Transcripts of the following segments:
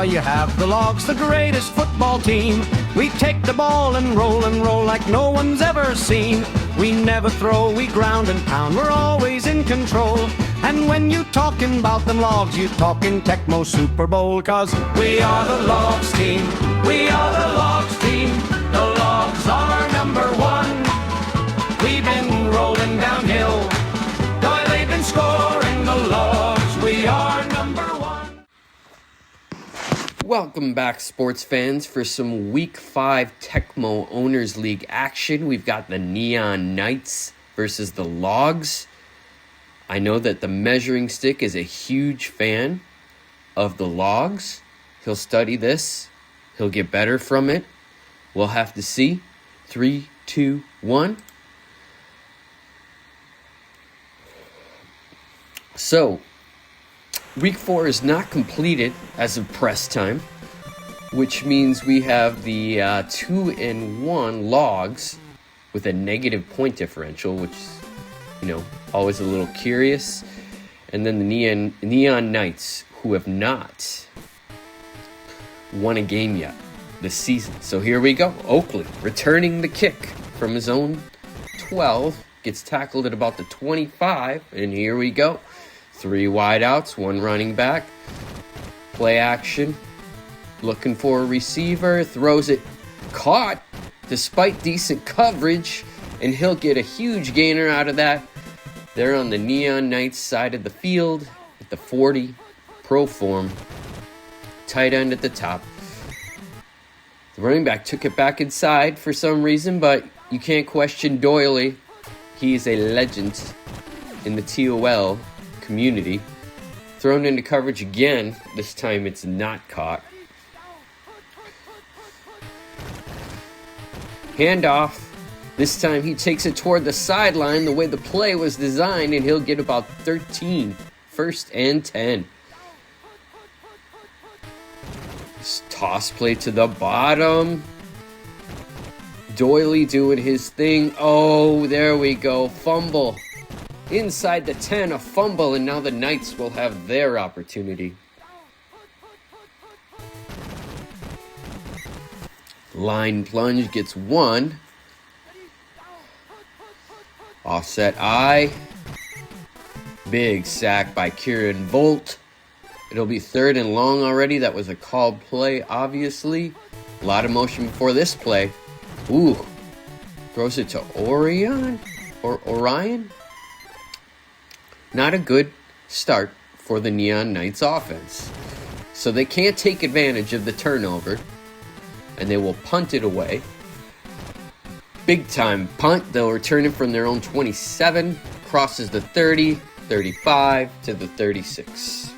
you have the Logs, the greatest football team. We take the ball and roll like no one's ever seen. We never throw, we ground and pound, we're always in control. And when you talking about them Logs, you talking Tecmo Super Bowl. 'Cause we are the Logs team, we are the Logs team. The Logs are number one. We've been rolling downhill, though they've been scoring. The Logs, we are number one. Welcome back, sports fans, for some Week 5 Tecmo Owners League action. We've got the Neon Knights versus the Logs. I know that the Measuring Stick is a huge fan of the Logs. He'll study this. He'll get better from it. We'll have to see. 3, 2, 1. So, Week 4 is not completed as of press time, which means we have the 2-1 Logs with a negative point differential, which is, always a little curious. And then the Neon Knights, who have not won a game yet this season. So here we go. Oakley returning the kick from his own 12. Gets tackled at about the 25. And here we go. 3 wideouts, 1 running back. Play action. Looking for a receiver. Throws it. Caught despite decent coverage. And he'll get a huge gainer out of that. They're on the Neon Knights side of the field at the 40. Pro form. Tight end at the top. The running back took it back inside for some reason, but you can't question Doily. He is a legend in the TOL community. Thrown into coverage again. This time it's not caught. Handoff. This time he takes it toward the sideline the way the play was designed, and he'll get about 13. 1st and 10. Toss play to the bottom. Doily doing his thing. Oh, there we go. Fumble. Inside the 10, a fumble, and now the Knights will have their opportunity. Line plunge gets 1. Offset I. Big sack by Kieran Volt. It'll be 3rd and long already. That was a called play, obviously. A lot of motion before this play. Ooh. Throws it to Orion? Or Orion? Not a good start for the Neon Knights offense. So they can't take advantage of the turnover. And they will punt it away. Big time punt. They'll return it from their own 27. Crosses the 30, 35 to the 36.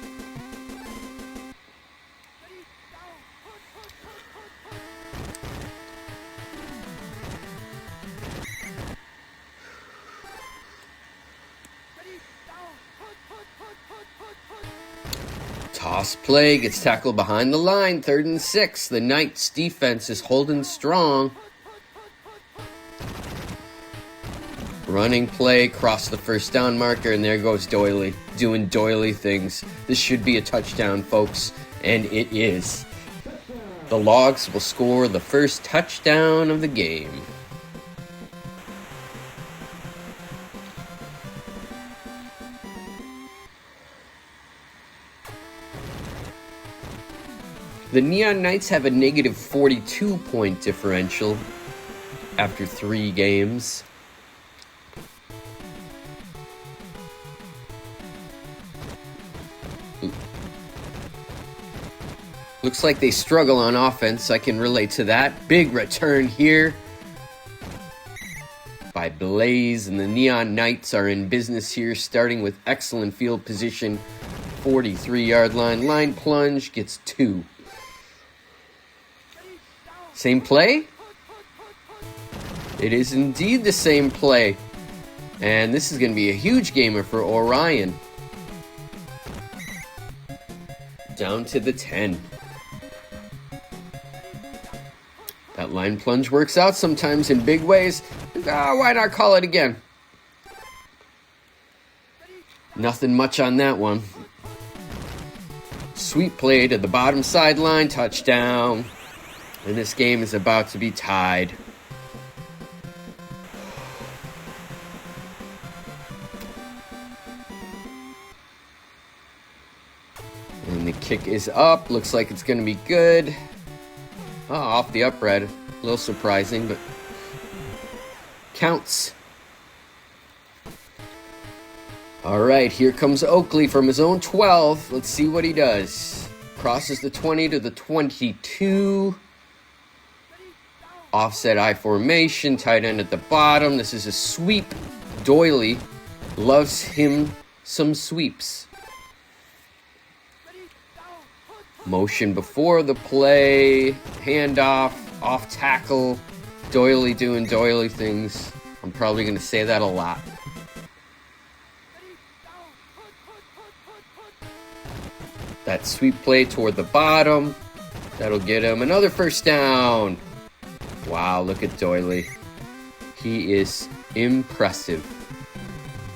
Toss play, gets tackled behind the line, 3rd and 6. The Knights defense is holding strong. Running play, cross the 1st down marker, and there goes Doily, doing Doily things. This should be a touchdown, folks, and it is. The Logs will score the 1st touchdown of the game. The Neon Knights have a negative 42 point differential after 3 games. Looks like they struggle on offense. I can relate to that. Big return here by Blaze, and the Neon Knights are in business here, starting with excellent field position. 43-yard line. Line plunge gets 2. Same play? It is indeed the same play. And this is going to be a huge gamer for Orion. Down to the 10. That line plunge works out sometimes in big ways. Why not call it again? Nothing much on that one. Sweep play to the bottom sideline, touchdown. And this game is about to be tied. And the kick is up. Looks like it's going to be good. Oh, off the upright. A little surprising, but counts. All right, here comes Oakley from his own 12. Let's see what he does. Crosses the 20 to the 22. Offset I formation, tight end at the bottom. This is a sweep. Doily loves him some sweeps. Motion before the play, handoff, off tackle. Doily doing doily things. I'm probably going to say that a lot. That sweep play toward the bottom. That'll get him another first down. Wow, look at Doily. He is impressive.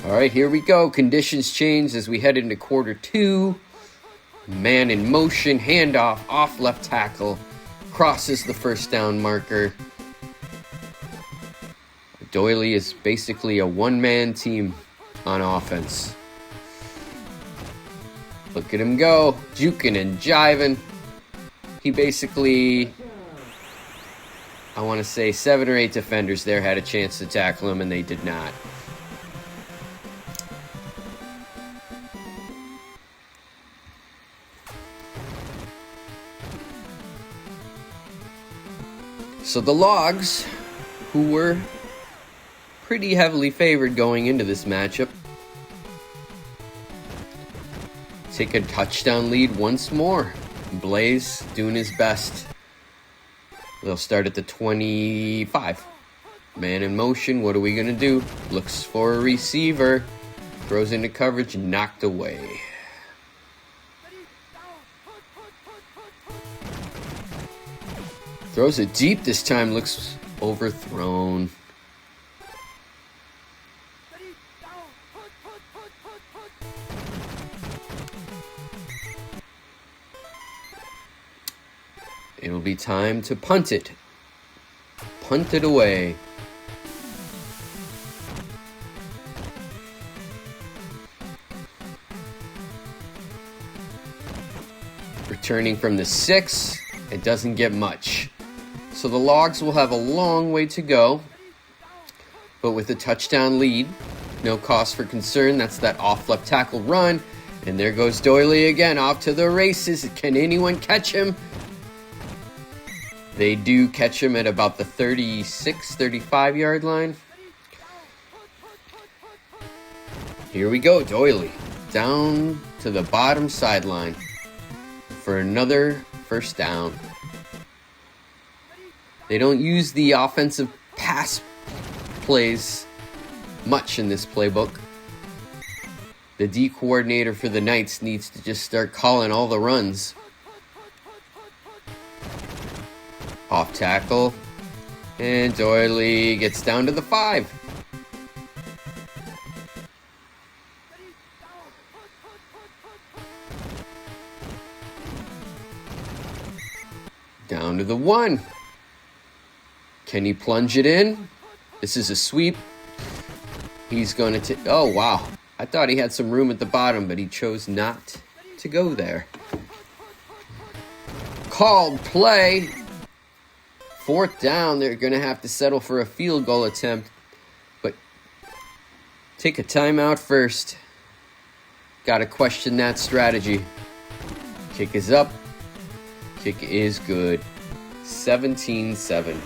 All right, here we go. Conditions change as we head into quarter 2. Man in motion, handoff, off left tackle. Crosses the first down marker. Doily is basically a one-man team on offense. Look at him go, juking and jiving. He basically, I want to say 7 or 8 defenders there had a chance to tackle him, and they did not. So the Logs, who were pretty heavily favored going into this matchup, take a touchdown lead once more. Blaze doing his best. They'll start at the 25. Man in motion, what are we going to do? Looks for a receiver. Throws into coverage, knocked away. Throws it deep this time, looks overthrown. It'll be time to punt it. Punt it away. Returning from the 6, it doesn't get much. So the Logs will have a long way to go. But with a touchdown lead, no cause for concern. That's that off left tackle run. And there goes Doily again, off to the races. Can anyone catch him? They do catch him at about the 36, 35 yard line. Here we go, Doily. Down to the bottom sideline for another first down. They don't use the offensive pass plays much in this playbook. The D coordinator for the Knights needs to just start calling all the runs. Off tackle. And Doily gets down to the 5. Down to the 1. Can he plunge it in? This is a sweep. He's going to oh, wow. I thought he had some room at the bottom, but he chose not to go there. Called play. 4th down. They're going to have to settle for a field goal attempt. But take a timeout first. Got to question that strategy. Kick is up. Kick is good. 17-7.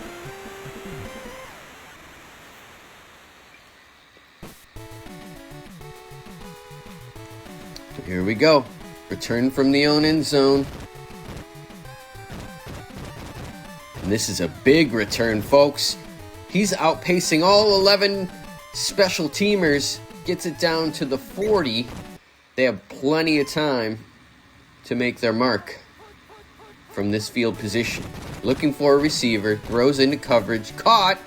Here we go. Return from the own end zone. And this is a big return, folks. He's outpacing all 11 special teamers. Gets it down to the 40. They have plenty of time to make their mark from this field position. Looking for a receiver. Throws into coverage. Caught.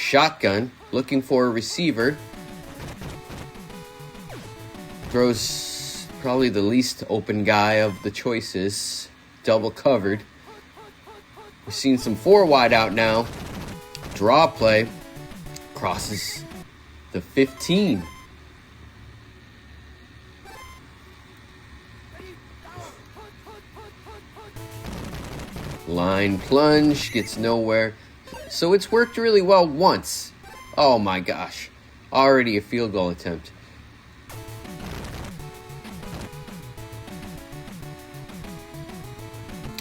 Shotgun, looking for a receiver. Throws probably the least open guy of the choices. Double covered. We're seeing some 4 wide out now. Draw play. Crosses the 15. Line plunge, gets nowhere. So it's worked really well once. Oh my gosh. Already a field goal attempt.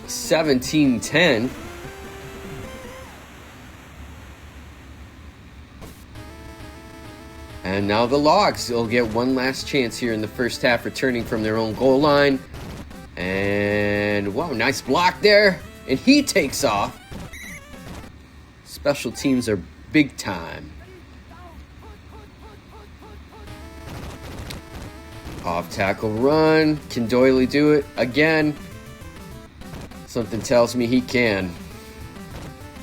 $17-10. And now the Logs will get one last chance here in the first half, returning from their own goal line. And wow, nice block there. And he takes off. Special teams are big time. Off tackle run. Can Doyley do it again? Something tells me he can.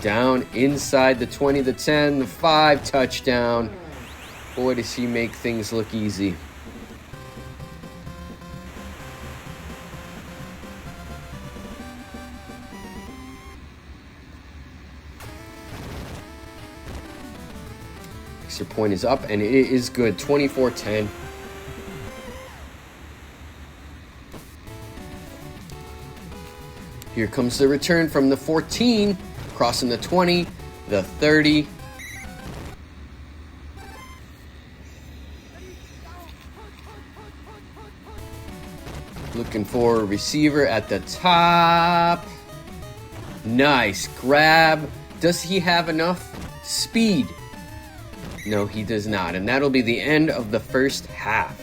Down inside the 20, the 10, the 5, touchdown. Boy, does he make things look easy. Extra point is up, and it is good. 24-10. Here comes the return from the 14, crossing the 20, the 30. Looking for a receiver at the top. Nice grab. Does he have enough speed? No, he does not. And that'll be the end of the first half.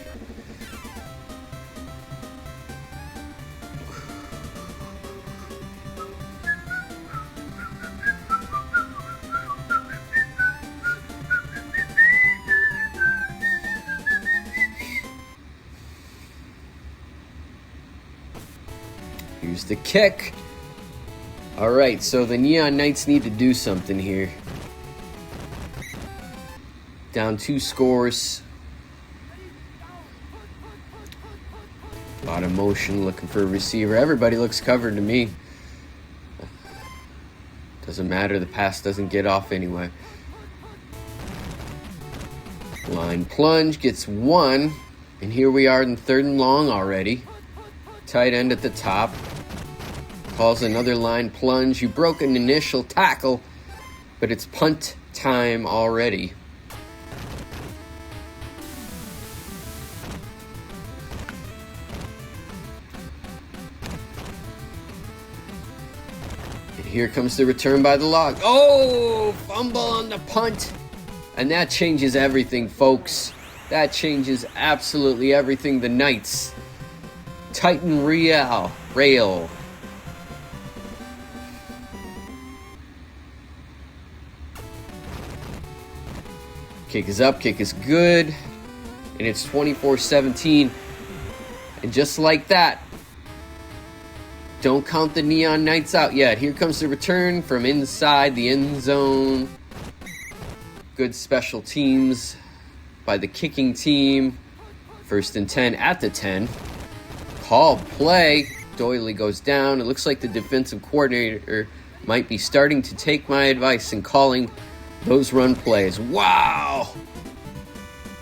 Here's the kick. All right, so the Neon Knights need to do something here. Down 2 scores. A lot of motion, looking for a receiver. Everybody looks covered to me. Doesn't matter, the pass doesn't get off anyway. Line plunge, gets 1. And here we are in 3rd and long already. Tight end at the top. Calls another line plunge. You broke an initial tackle, but it's punt time already. And here comes the return by the Log. Oh, fumble on the punt. And that changes everything, folks. That changes absolutely everything. The Knights Titan rail. Kick is up, kick is good. And it's 24-17. And just like that, don't count the Neon Knights out yet. Here comes the return from inside the end zone. Good special teams by the kicking team. 1st and 10 at the 10. Called play. Doyley goes down. It looks like the defensive coordinator might be starting to take my advice and calling those run plays. Wow!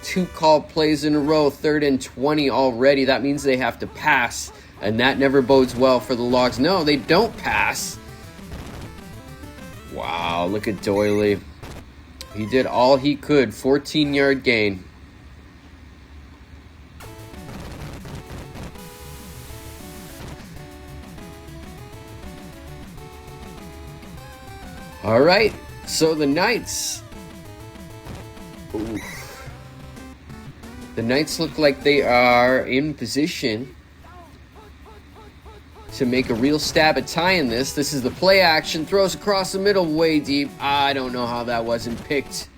2 called plays in a row. 3rd and 20 already. That means they have to pass. And that never bodes well for the Logs. No, they don't pass. Wow, look at Doyley. He did all he could. 14-yard gain. All right, so the Knights. Oof. The Knights look like they are in position to make a real stab at tying this. This is the play action. Throws across the middle, way deep. I don't know how that wasn't picked.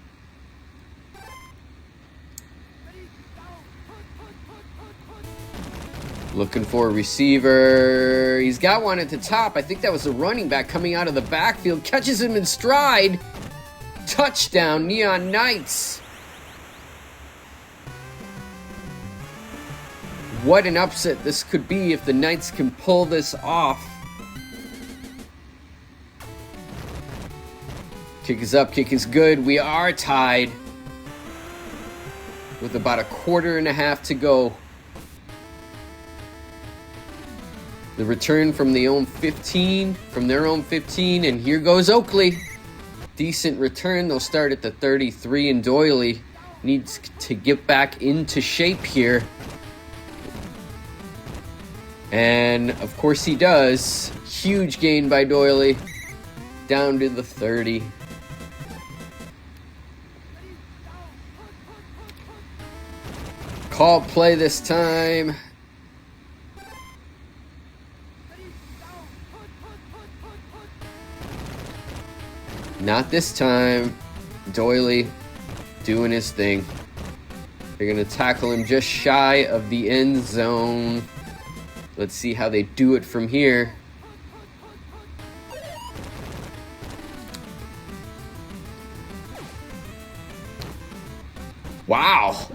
Looking for a receiver. He's got one at the top. I think that was a running back coming out of the backfield. Catches him in stride. Touchdown, Neon Knights. What an upset this could be if the Knights can pull this off. Kick is up, kick is good. We are tied with about a quarter and a half to go. The return from their own 15, and here goes Oakley. Decent return. They'll start at the 33, and Doyley needs to get back into shape here. And of course he does. Huge gain by Doyley. Down to the 30. Call play this time. Not this time. Doyley doing his thing. They're going to tackle him just shy of the end zone. Let's see how they do it from here. Wow.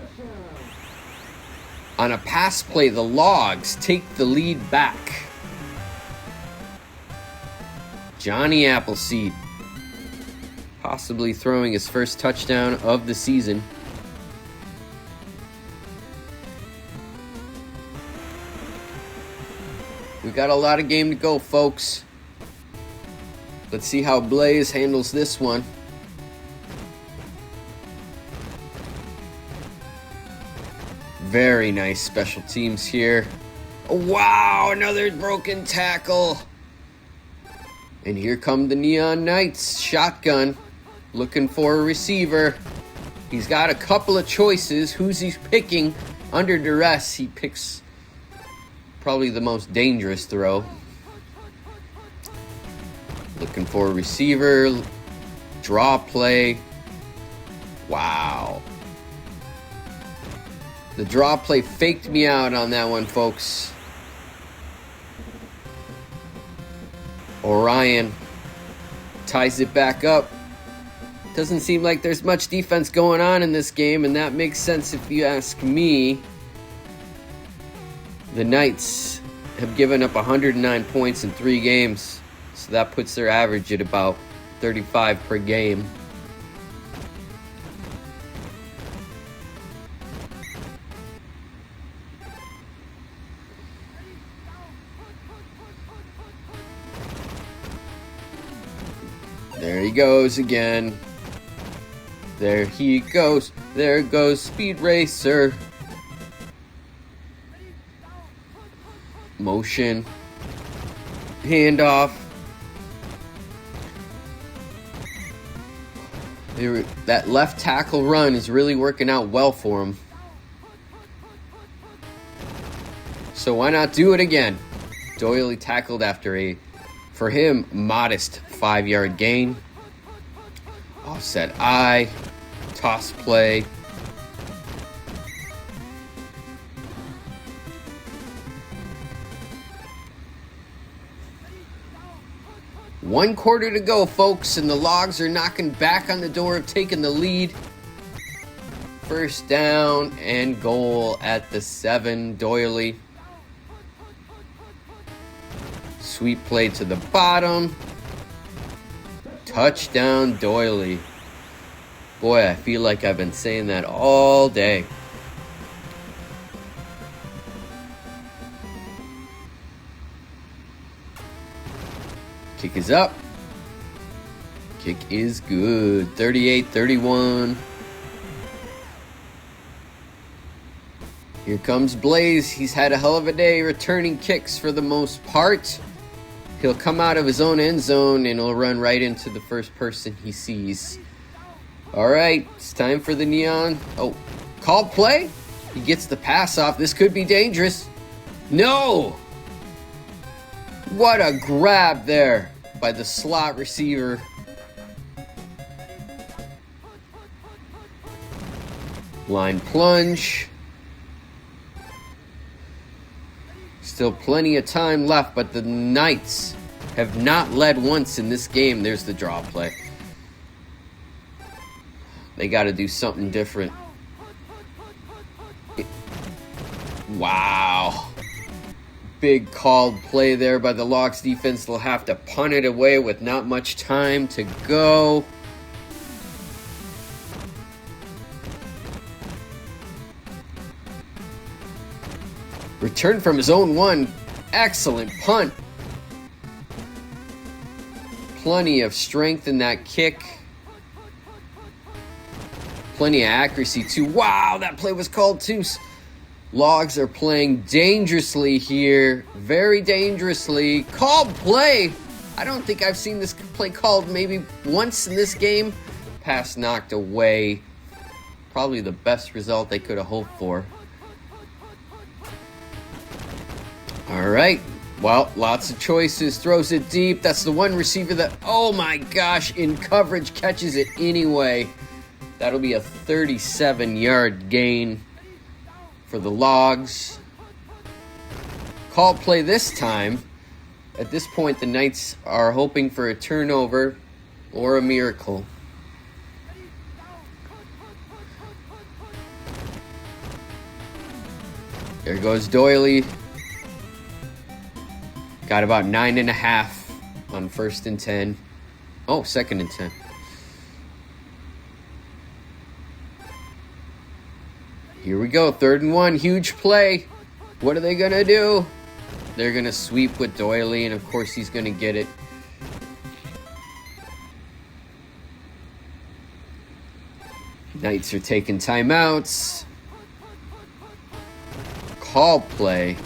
On a pass play, the Logs take the lead back. Johnny Appleseed possibly throwing his first touchdown of the season. We've got a lot of game to go, folks. Let's see how Blaze handles this one. Very nice special teams here. Oh, wow, another broken tackle. And here come the Neon Knights. Shotgun. Looking for a receiver. He's got a couple of choices. Who's he picking? Under duress, he picks probably the most dangerous throw. Looking for a receiver. Draw play. Wow. The draw play faked me out on that one, folks. Orion ties it back up. Doesn't seem like there's much defense going on in this game, and that makes sense if you ask me. The Knights have given up 109 points in 3 games, so that puts their average at about 35 per game. There he goes again. There he goes. There goes Speed Racer. Motion. Handoff. That left tackle run is really working out well for him. So why not do it again? Doyley tackled after a, for him, modest 5-yard gain. Offset I. Toss play. One quarter to go, folks, and the Logs are knocking back on the door of taking the lead. First down and goal at the 7. Doyley. Sweep play to the bottom. Touchdown, Doyley. Boy, I feel like I've been saying that all day. Kick is up. Kick is good. 38-31. Here comes Blaze. He's had a hell of a day returning kicks for the most part. He'll come out of his own end zone and he'll run right into the first person he sees. All right, it's time for the Neon. Oh, called play. He gets the pass off. This could be dangerous. No! What a grab there by the slot receiver. Line plunge. Still plenty of time left, but the Knights have not led once in this game. There's the draw play. They got to do something different. Wow. Big called play there by the Logs defense. They'll have to punt it away with not much time to go. Return from zone 1. Excellent punt. Plenty of strength in that kick. Plenty of accuracy too. Wow, that play was called too. Logs are playing dangerously here. Very dangerously. Called play. I don't think I've seen this play called maybe once in this game. Pass knocked away. Probably the best result they could have hoped for. All right. Well, lots of choices. Throws it deep. That's the one receiver that, oh my gosh, in coverage catches it anyway. That'll be a 37-yard gain for the Logs. Call play this time. At this point, the Knights are hoping for a turnover or a miracle. There goes Doily. Got about 9.5 on 1st and 10. Oh, 2nd and 10. Here we go, 3rd and 1, huge play. What are they gonna do? They're gonna sweep with Doily, and of course he's gonna get it. Knights are taking timeouts. Call play.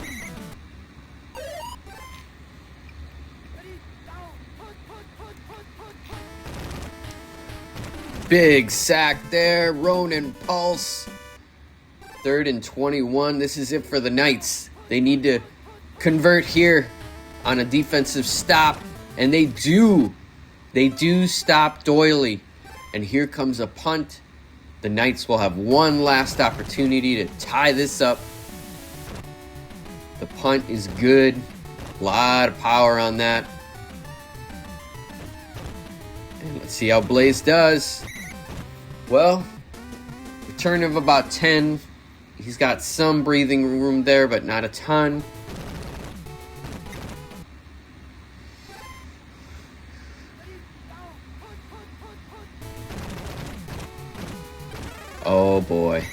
Big sack there, Ronan Pulse. 3rd and 21. This is it for the Knights. They need to convert here on a defensive stop, and they do. They do stop Doily. And here comes a punt. The Knights will have one last opportunity to tie this up. The punt is good. A lot of power on that. And let's see how Blaze does. Well, return of about 10. He's got some breathing room there, but not a ton. Oh boy.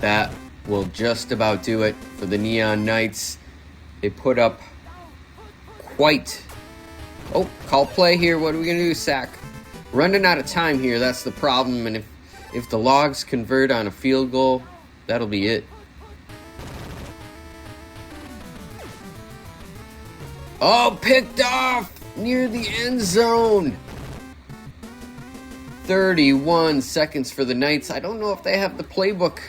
That will just about do it for the Neon Knights. They put up quite... Oh, call play here. What are we going to do? Sack. Running out of time here. That's the problem. And if the Logs convert on a field goal, that'll be it. Oh, picked off near the end zone. 31 seconds for the Knights. I don't know if they have the playbook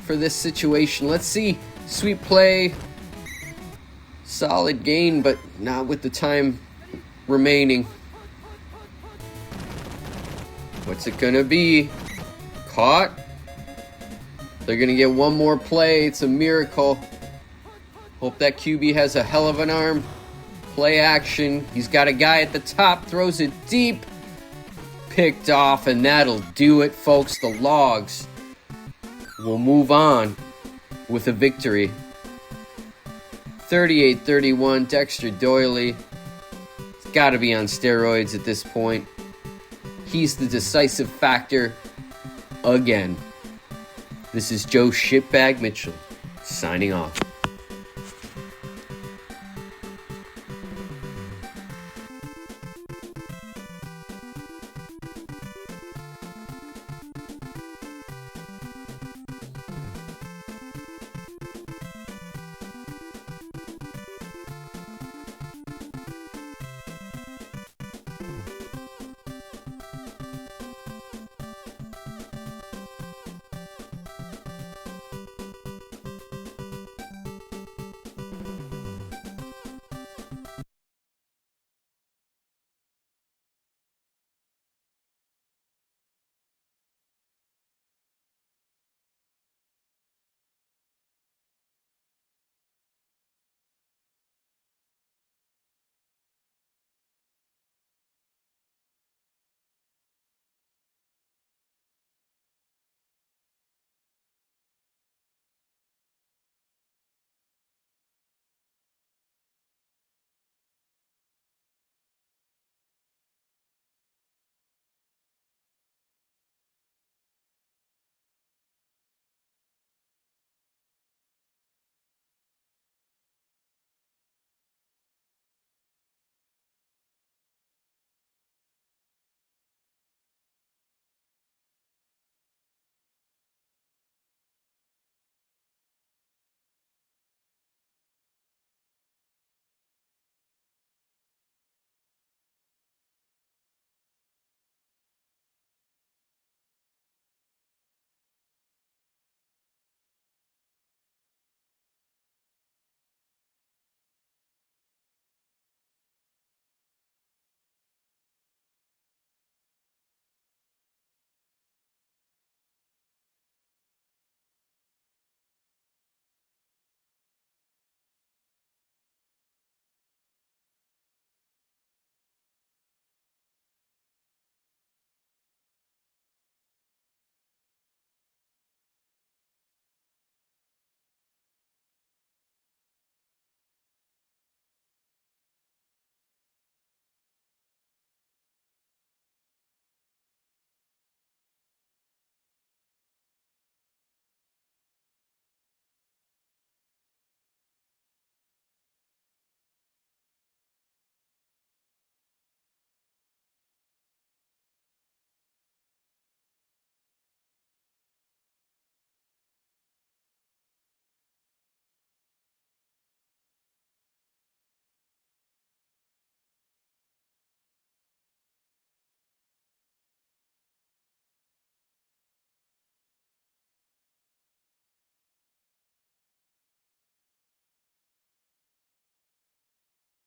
for this situation. Let's see. Sweet play. Solid gain, but not with the time remaining. What's it gonna be? Caught? They're gonna get one more play. It's a miracle. Hope that QB has a hell of an arm. Play action. He's got a guy at the top. Throws it deep. Picked off, and that'll do it, folks. The Logs will move on with a victory. 38-31. Dexter Doily. He's got to be on steroids at this point. He's the decisive factor again. This is Joe Shitbag Mitchell signing off.